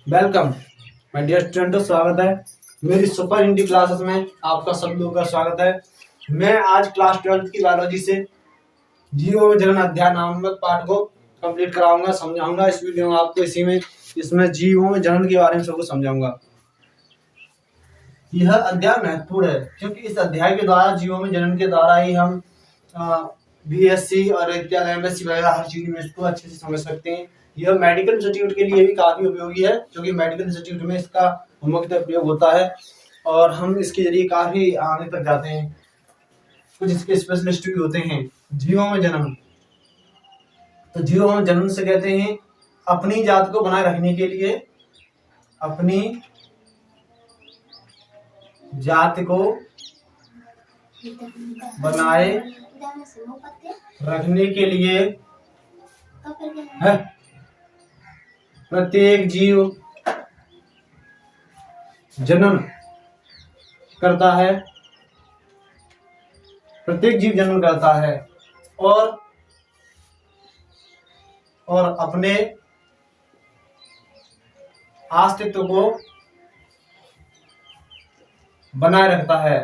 Welcome my dear स्टूडेंटों, स्वागत है मेरी सुपर हिंदी क्लासेस में। आपका सब लोगों का स्वागत है। मैं आज क्लास 12 की बायोलॉजी से जीवों में जनन अध्याय नामक पाठ को कंप्लीट कराऊंगा, समझाऊंगा। इस वीडियो में आपको इसमें जीवों में जनन के बारे में सबको समझाऊंगा। यह अध्याय महत्वपूर्ण है क्योंकि इस अध्याय के द्वारा जीवों में जनन के द्वारा ही हम बीएससी और इत्यादि एमएससी वगैरह हर चीज में इसको अच्छे से समझ सकते हैं। यह मेडिकल इंस्टीट्यूट के लिए भी काफी उपयोगी है क्योंकि मेडिकल इंस्टीट्यूट में इसका मुख्य प्रयोग होता है और हम इसके जरिए काफी आगे तक जाते हैं। कुछ इसके स्पेशलिस्ट भी होते हैं। जीवों में जन्म, तो जीवों में जन्म से कहते हैं अपनी जात को बनाए रखने के लिए, अपनी जात को बनाए रखने के लिए है प्रत्येक जीव जनन करता है। प्रत्येक जीव जनन करता है और अपने अस्तित्व को बनाए रखता है।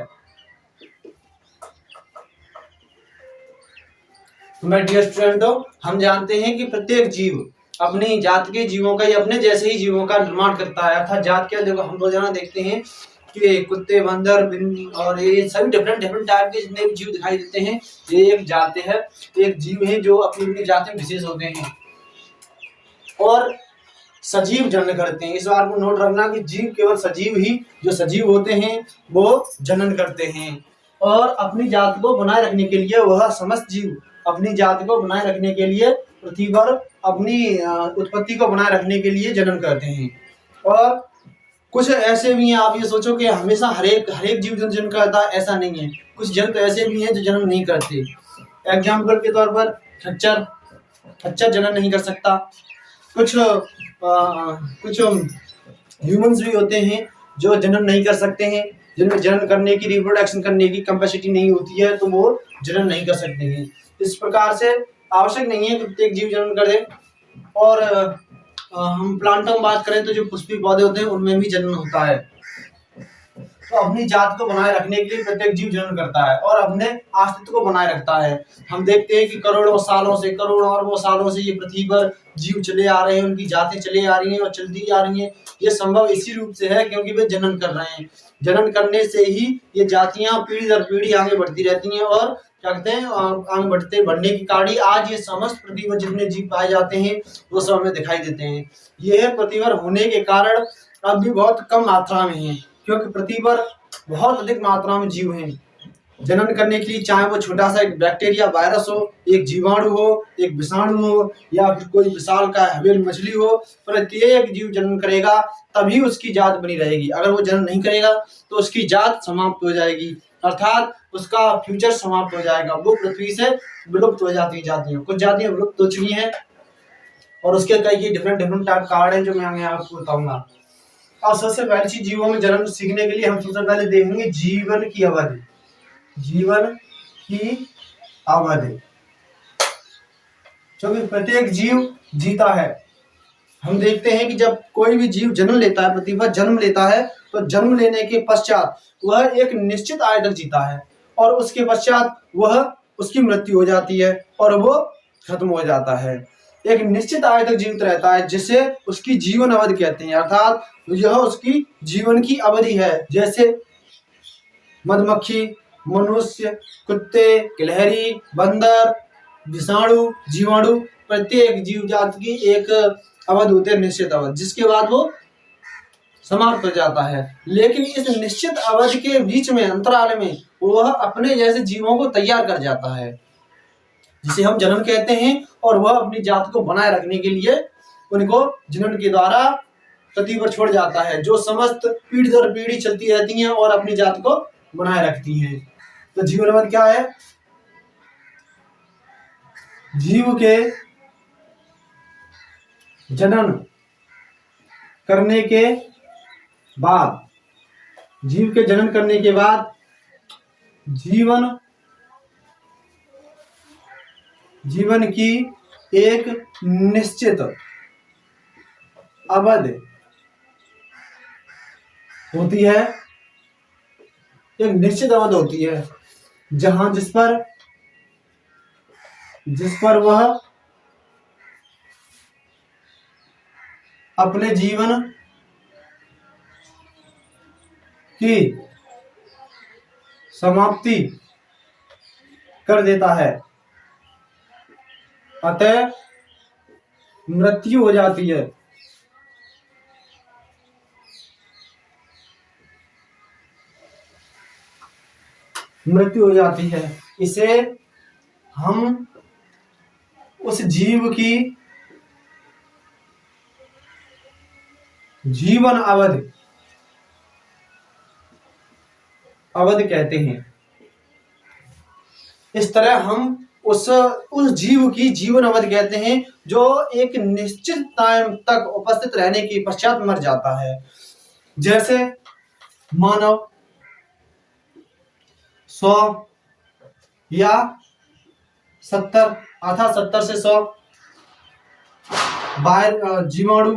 मेरे डियर स्टूडेंटों, हम जानते हैं कि प्रत्येक जीव अपनी जात के जीवों का या अपने जैसे ही जीवों का निर्माण करता है। अर्थात जात क्या, देखो हम रोजाना देखते हैं कि कुत्ते, बंदर और ये सभी डिफरेंट टाइप के जितने भी जीव दिखाई देते हैं, ये एक जात है, एक जीव है जो अपनी अपनी जात में विशेष होते हैं और सजीव जनन करते हैं। इस बात को नोट रखना कि जीव केवल सजीव ही जो सजीव होते हैं वो जनन करते हैं और अपनी जात को बनाए रखने के लिए वह समस्त जीव अपनी जात को बनाए रखने के लिए पृथ्वी पर अपनी उत्पत्ति को बनाए रखने के लिए जनन करते हैं। और कुछ ऐसे भी हैं, आप ये सोचो कि हमेशा हर एक जीव जन्म करता है, ऐसा नहीं है। कुछ जंतु ऐसे भी हैं जो जन्म नहीं करते। एग्जाम्पल के तौर पर खच्चर जनन नहीं कर सकता। कुछ ह्यूमंस भी होते हैं जो जनन नहीं कर सकते हैं, जिनमें जनन करने की, रिप्रोडक्शन करने की कैपेसिटी नहीं होती है, तो वो जनन नहीं कर सकते हैं। इस प्रकार से आवश्यक नहीं है कि प्रत्येक जीव जनन करे। और हम प्लांटों में बात करें तो जो पुष्पीय पौधे होते हैं उनमें भी जनन होता है। तो अपनी जात को बनाए रखने के लिए प्रत्येक जीव जनन करता है और अपने अस्तित्व को बनाए रखता है। हम देखते हैं कि करोड़ों अरबों सालों से ये पृथ्वी पर जीव चले आ रहे हैं, उनकी जातें चले आ रही हैं और चलती आ रही हैं। ये संभव इसी रूप से है क्योंकि वे जनन कर रहे हैं। जनन करने से ही ये जातियां पीढ़ी दर पीढ़ी आगे बढ़ती रहती हैं और क्या कहते हैं, आगे बढ़ने की कहानी आज ये समस्त पृथ्वी पर जितने जीव पाए जाते हैं वो सब हमें दिखाई देते हैं। यह पृथ्वी पर होने के कारण अब भी बहुत कम मात्रा में है क्योंकि पृथ्वी पर बहुत अधिक मात्रा में जीव हैं जनन करने के लिए, चाहे वो छोटा सा एक बैक्टीरिया, वायरस हो, एक जीवाणु हो, एक विषाणु हो या फिर कोई विशाल का हवेल मछली हो। प्रत्येक जीव जनन करेगा तभी उसकी जात बनी रहेगी। अगर वो जनन नहीं करेगा तो उसकी जात समाप्त हो जाएगी, अर्थात उसका फ्यूचर समाप्त हो जाएगा। वो पृथ्वी से विलुप्त हो जाती जातियां, कुछ जातियां विलुप्त हो चुकी हैं और उसके कई डिफरेंट टाइप कार्ड हैं जो मैं आगे आपको बताऊंगा। अब सबसे पहली चीज, जीवों में जन्म सीखने के लिए हम सबसे पहले देखेंगे जीवन की अवधि। जीवन की अवधि, क्योंकि प्रत्येक जीव जीता है। हम देखते हैं कि जब कोई भी जीव जन्म लेता है, पृथ्वी पर जन्म लेता है, तो जन्म लेने के पश्चात वह एक निश्चित आयु तक जीता है और उसके पश्चात वह उसकी मृत्यु हो जाती है और वो खत्म हो जाता है। एक निश्चित आयु तक जीवित रहता है जिसे उसकी जीवन अवधि कहते हैं, अर्थात यह उसकी जीवन की अवधि है। जैसे मधुमक्खी, मनुष्य, कुत्ते, गिलहरी, बंदर, विषाणु, जीवाणु, प्रत्येक जीव जाति की एक अवधि होती है, निश्चित अवधि, जिसके बाद वो समाप्त हो जाता है। लेकिन इस निश्चित अवधि के बीच में, अंतराल में, वह अपने जैसे जीवों को तैयार कर जाता है जिसे हम जनन कहते हैं और वह अपनी जात को बनाए रखने के लिए उनको जनन के द्वारा पृथ्वी पर छोड़ जाता है, जो समस्त पीढ़ी दर पीढ़ी चलती रहती हैं और अपनी जात को बनाए रखती हैं। तो जीवन अवधि क्या है? जीव के जनन करने के बाद, जीव के जनन करने के बाद जीवन की एक निश्चित अवधि होती है, एक निश्चित अवधि होती है जहां जिस पर वह अपने जीवन की समाप्ति कर देता है, अतः मृत्यु हो जाती है। मृत्यु हो जाती है। इसे हम उस जीव की जीवन अवधि कहते हैं। इस तरह हम उस जीव की जीवन अवधि कहते हैं जो एक निश्चित टाइम तक उपस्थित रहने के पश्चात मर जाता है। जैसे मानव 100 या 70 अर्थात 70 से 100 बाहर जीवाणु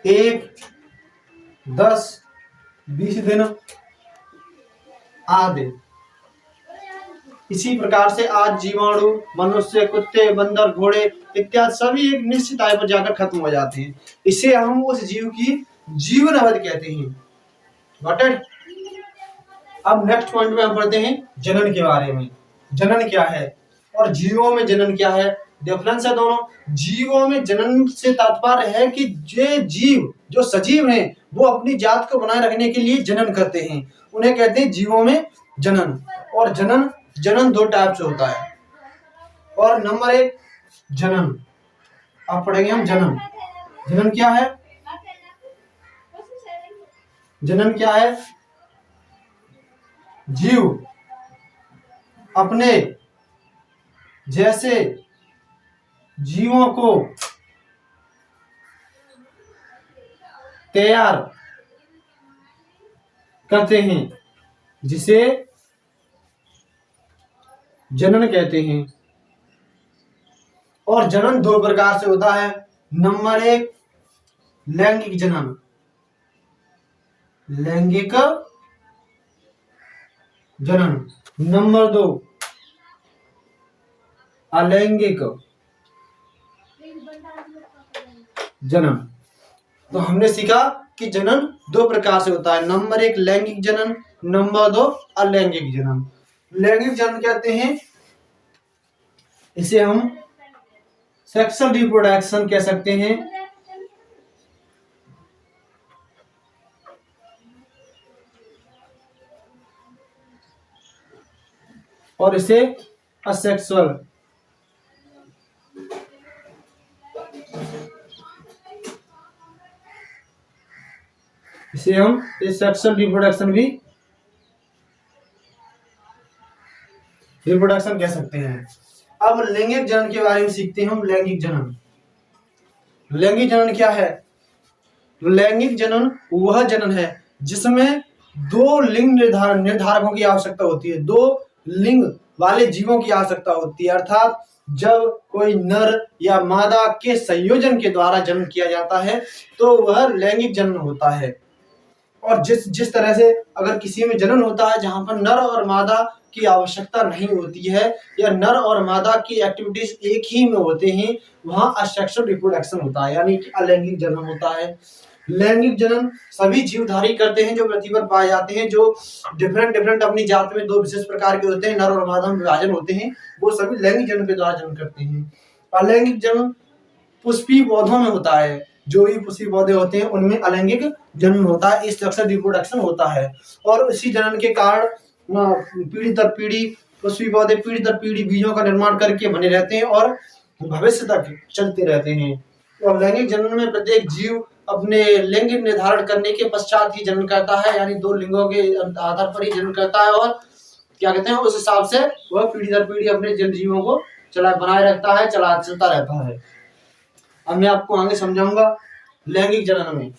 1, 10, 20 दिन आदि। इसी प्रकार से आज जीवाणु मनुष्य, कुत्ते, बंदर, घोड़े इत्यादि सभी एक निश्चित आयु पर जाकर खत्म हो जाते हैं। इसे हम उस जीव की जीवन अवधि कहते हैं। Got it? अब नेक्स्ट पॉइंट में हम पढ़ते हैं जनन के बारे में। जनन क्या है और जीवों में जनन क्या है, डिफरेंस है दोनों। जीवों में जनन से तात्पर्य है कि ये जीव जो सजीव हैं वो अपनी जात को बनाए रखने के लिए जनन करते हैं, उन्हें कहते हैं जीवों में जनन। और जनन 2 टाइप से होता है। और नंबर 1 जनन, अब पढ़ेंगे हम जनन। जनन क्या है? जनन क्या है? जीव अपने जैसे जीवों को तैयार करते हैं, जिसे जनन कहते हैं। और जनन 2 प्रकार से होता है। नंबर 1 लैंगिक जनन, लैंगिक जनन। नंबर 2 अलैंगिक जनन। तो हमने सीखा कि जनन 2 प्रकार से होता है। नंबर 1 लैंगिक जनन, नंबर 2 अलैंगिक जनन। लैंगिक जनन कहते हैं, इसे हम सेक्सुअल रिप्रोडक्शन कह सकते हैं। और इसे असेक्सुअल हम सेक्सुअल रिप्रोडक्शन कह सकते हैं। अब लैंगिक जनन के बारे में सीखते हैं हम। लैंगिक जनन, लैंगिक जनन क्या है? लैंगिक जनन वह जनन है जिसमें 2 लिंग निर्धारकों की आवश्यकता होती है, 2 लिंग वाले जीवों की आवश्यकता होती है। अर्थात जब कोई नर या मादा के संयोजन के द्वारा जन्म किया जाता है तो वह लैंगिक जनन होता है। और जिस तरह से अगर किसी में जनन होता है जहां पर नर और मादा की आवश्यकता नहीं होती है या नर और मादा की एक्टिविटीज एक ही में होते हैं, वहां असेक्सुअल रिप्रोडक्शन होता है, यानी कि अलैंगिक जनन होता है। लैंगिक जनन सभी जीवधारी करते हैं जो पृथ्वी पर पाए जाते हैं, जो डिफरेंट अपनी जात में 2 विशेष प्रकार के होते हैं, नर और मादा में विभाजन होते हैं, वो सभी लैंगिक जनन के द्वारा जन्म करते हैं। अलैंगिक जनन पुष्पी पौधों में होता है, जो भी पुष्पी पौधे होते हैं उनमें अलैंगिक जनन होता है, इस सेक्सुअल रिप्रोडक्शन होता है। और इसी जनन के कारण पीढ़ी दर पीढ़ी पुष्पी पौधे पीढ़ी दर पीढ़ी बीजों का निर्माण करके बने रहते हैं और भविष्य तक चलते रहते हैं। और लैंगिक जनन में प्रत्येक जीव अपने लिंग निर्धारण करने के पश्चात ही जनन करता है, यानी 2 लिंगों के आधार पर ही जनन करता है। और क्या कहते हैं, उस हिसाब से वह पीढ़ी दर पीढ़ी अपने जन जीवों को बनाए रखता है, चलता रहता है। अब मैं आपको आगे समझाऊंगा लैंगिक जनन में।